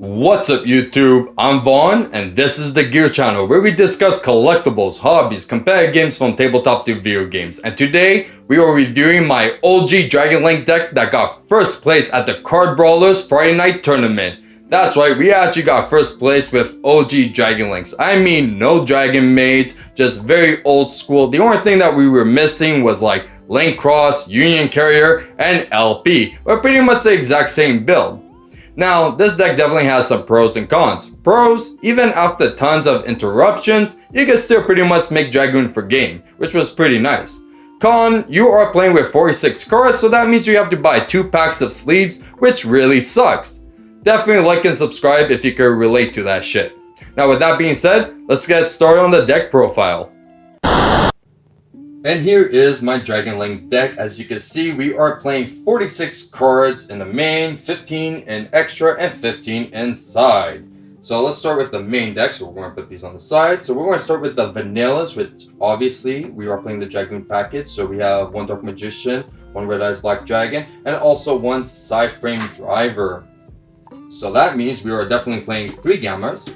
What's up YouTube, I'm Vaughn and this is the Gear Channel where we discuss collectibles, hobbies, competitive games from tabletop to video games. And today we are reviewing my OG Dragon Link deck that got first place at the Card Brawlers Friday Night Tournament. That's right, we actually got first place with OG Dragon Links. I mean, no Dragon Maids, just very old school. The only thing that we were missing was like Link Cross, Union Carrier, and LP, but pretty much the exact same build. Now, this deck definitely has some pros and cons. Pros, even after tons of interruptions, you can still pretty much make Dragoon for game, which was pretty nice. Con, you are playing with 46 cards, so that means you have to buy 2 packs of sleeves, which really sucks. Definitely like and subscribe if you can relate to that shit. Now with that being said, let's get started on the deck profile. And here is my Dragon Link deck. As you can see, we are playing 46 cards in the main, 15 in extra, and 15 inside. So let's start with the main deck. So we're going to put these on the side. So we're going to start with the Vanillas, which obviously we are playing the Dragoon package. So we have 1 Dark Magician, 1 Red Eyes Black Dragon, and also 1 Side-Frame Driver. So that means we are definitely playing 3 Gammas.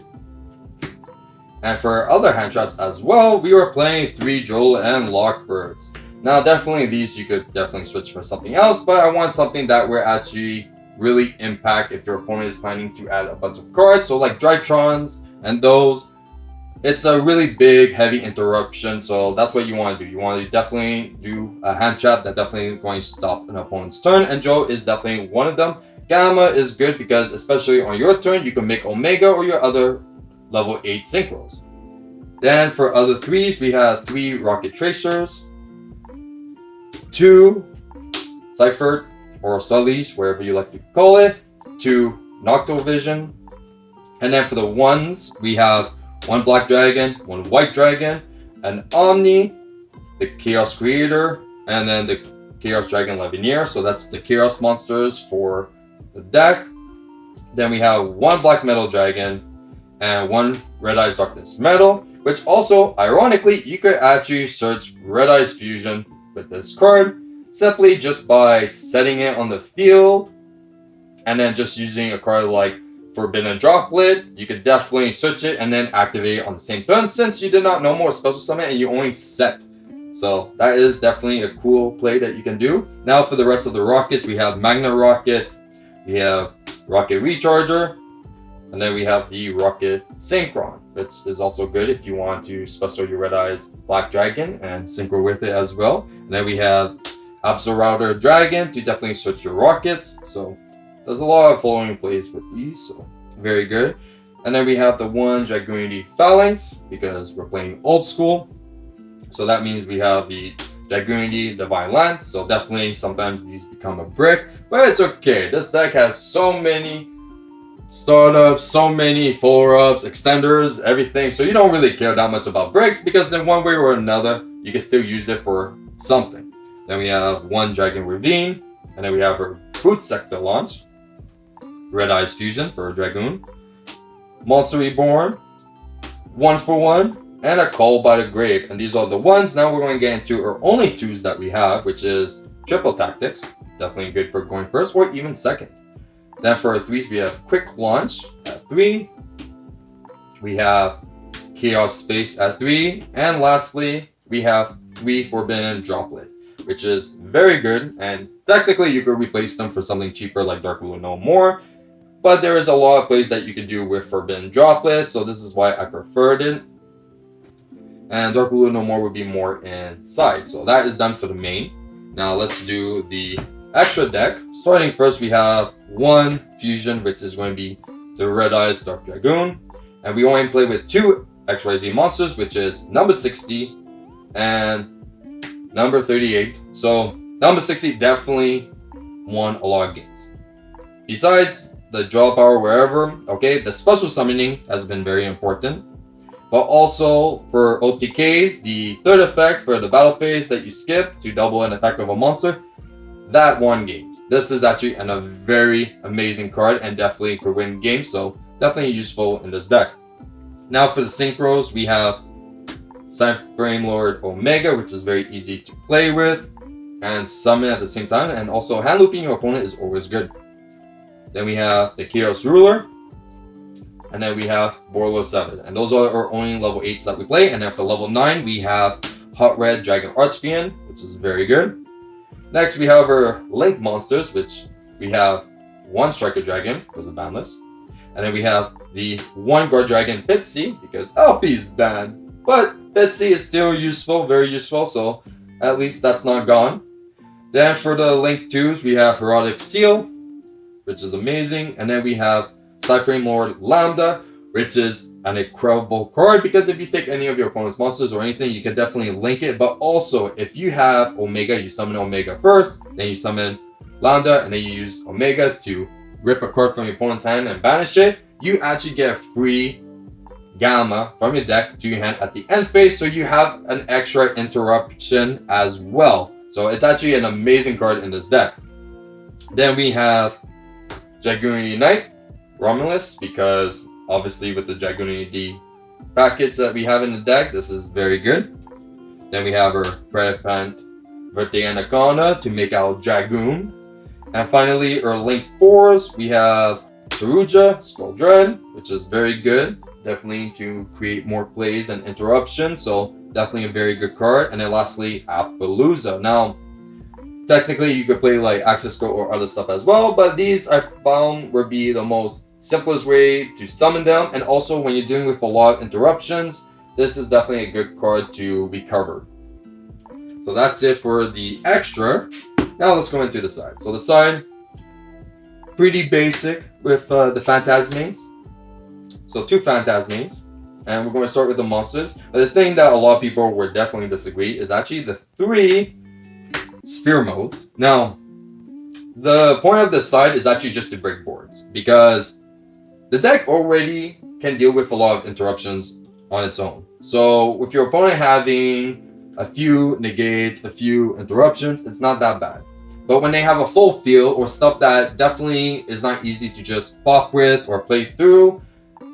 And for other hand traps as well, we are playing 3 Joel and Lockbirds. Now definitely these you could definitely switch for something else, but I want something that will actually really impact if your opponent is planning to add a bunch of cards. So like Drytrons and those, it's a really big heavy interruption, so that's what you want to do. You want to definitely do a hand trap that definitely is going to stop an opponent's turn, and Joel is definitely one of them. Gamma is good because especially on your turn, you can make Omega or your other level 8 synchros. Then for other 3s, we have 3 Rocket Tracers, 2 Cypher or Sullies, wherever you like to call it, 2 Noctovision Vision, and then for the 1s, we have 1 Black Dragon, 1 White Dragon, an Omni, the Chaos Creator, and then the Chaos Dragon Levineer. So that's the Chaos monsters for the deck. Then we have 1 Black Metal Dragon, and 1 Red Eyes Darkness Metal, which also, ironically, you could actually search Red Eyes Fusion with this card, simply just by setting it on the field, and then just using a card like Forbidden Droplet. You could definitely search it and then activate it on the same turn, since you did not know more special summon and you only set. So that is definitely a cool play that you can do. Now for the rest of the rockets, we have Magna Rocket, we have Rocket Recharger, and then we have the Rocket Synchron, which is also good if you want to special your Red Eyes Black Dragon and synchro with it as well. And then we have Absol Dragon to definitely switch your rockets. So there's a lot of following plays with these, so very good. And then we have the 1 Dragoonity Phalanx because we're playing old school. So that means we have the Dragoonity Divine Lance. So definitely sometimes these become a brick, but it's okay. This deck has so many startups, so many follow-ups, extenders, everything, so you don't really care that much about bricks because in one way or another you can still use it for something. Then we have 1 Dragon Ravine, and then we have our Boot Sector launch, Red Eyes Fusion for a Dragoon, Monster Reborn, 1 for 1, and a Call by the Grave. And these are the ones. Now we're going to get into our only 2s that we have, which is Triple Tactics, definitely good for going first or even second. Then for our 3s, we have Quick Launch at 3. We have Chaos Space at 3. And lastly, we have 3 Forbidden Droplet, which is very good. And technically, you could replace them for something cheaper like Dark Blue No More. But there is a lot of plays that you can do with Forbidden Droplet, so this is why I preferred it. And Dark Blue No More would be more inside. So that is done for the main. Now let's do the extra deck. Starting first, we have 1 Fusion, which is going to be the Red Eyes Dark Dragoon, and we only play with 2 XYZ monsters, which is number 60 and number 38. So number 60 definitely won a lot of games. Besides the draw power wherever, okay, the special summoning has been very important, but also for OTKs, the 3rd effect for the battle phase that you skip to double an attack of a monster, that won games. This is actually a very amazing card and definitely could win games, so definitely useful in this deck. Now for the synchros, we have Side-Frame Lord Omega, which is very easy to play with and summon at the same time, and also hand looping your opponent is always good. Then we have the Chaos Ruler, and then we have Borlo 7. And those are our only level 8s that we play. And then for level 9, we have Hot Red Dragon Archfiend, which is very good. Next, we have our Link monsters, which we have 1 Striker Dragon, because of banlist. And then we have the 1 Guard Dragon Bitsy, because LP is banned. But Bitsy is still useful, very useful, so at least that's not gone. Then for the Link 2s, we have Herodic Seal, which is amazing. And then we have Cyphering Lord Lambda, which is an incredible card, because if you take any of your opponent's monsters or anything, you can definitely link it. But also, if you have Omega, you summon Omega first, then you summon Lambda, and then you use Omega to rip a card from your opponent's hand and banish it. You actually get a free Gamma from your deck to your hand at the end phase, so you have an extra interruption as well. So it's actually an amazing card in this deck. Then we have Dragoon Knight, Romulus, because obviously with the Dragoon D package that we have in the deck, this is very good. Then we have our Predapant Verte Anaconda to make our Dragoon. And finally, our Link 4s, we have Saruja, Skull Dread, which is very good. Definitely to create more plays and interruptions, so definitely a very good card. And then lastly, Appaloosa. Now, technically you could play like Access Code or other stuff as well, but these I found would be the most simplest way to summon them. And also when you're dealing with a lot of interruptions, this is definitely a good card to recover. So that's it for the extra. Now let's go into the side. So the side, pretty basic with the Phantasmes. So 2 Phantasmes, and we're going to start with the monsters. But the thing that a lot of people would definitely disagree is actually the 3 sphere modes. Now, the point of this side is actually just to break boards, because the deck already can deal with a lot of interruptions on its own. So with your opponent having a few negates, a few interruptions, it's not that bad. But when they have a full field or stuff that definitely is not easy to just pop with or play through,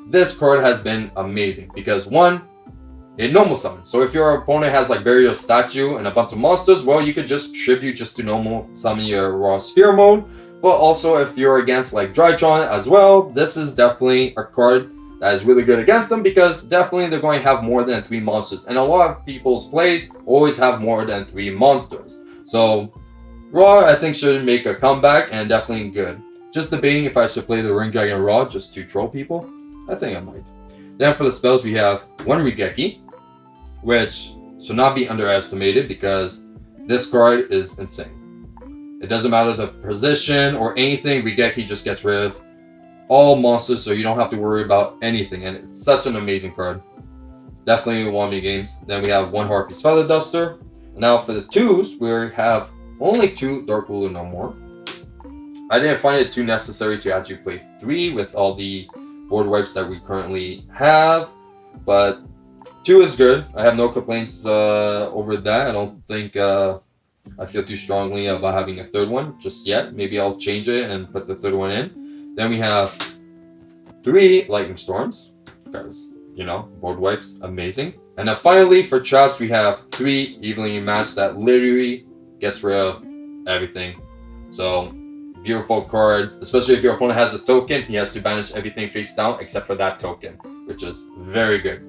this card has been amazing, because 1, it normal summons. So if your opponent has like Burial Statue and a bunch of monsters, well, you could just tribute just to normal summon your raw sphere mode. But also if you're against like Drytron as well, this is definitely a card that is really good against them, because definitely they're going to have more than 3 monsters. And a lot of people's plays always have more than 3 monsters. So Raw, I think, should make a comeback, and definitely good. Just debating if I should play the Ring Dragon Raw just to troll people. I think I might. Then for the spells, we have 1 Rigeki, which should not be underestimated, because this card is insane. It doesn't matter the position or anything, Rigeki just gets rid of all monsters, so you don't have to worry about anything, and it's such an amazing card. Definitely won me games. Then we have 1 Harpy's Feather Duster. Now for the 2s, we have only 2 Dark Ruler no more. I didn't find it too necessary to actually play 3 with all the board wipes that we currently have, but 2 is good. I have no complaints over that. I don't think I feel too strongly about having a 3rd one just yet. Maybe I'll change it and put the 3rd one in. Then we have 3 Lightning Storms, because, you know, board wipes, amazing. And then finally, for traps, we have 3 Evenly Matched that literally gets rid of everything. So, beautiful card, especially if your opponent has a token, he has to banish everything face down except for that token, which is very good.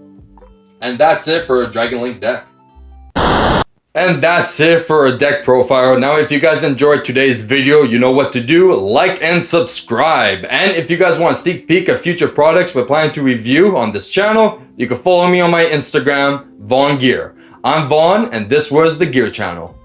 And that's it for a Dragon Link deck. And that's it for a deck profile. Now, if you guys enjoyed today's video, you know what to do. Like and subscribe. And if you guys want a sneak peek of future products we're planning to review on this channel, you can follow me on my Instagram, Vaughn Gear. I'm Vaughn, and this was the Gear Channel.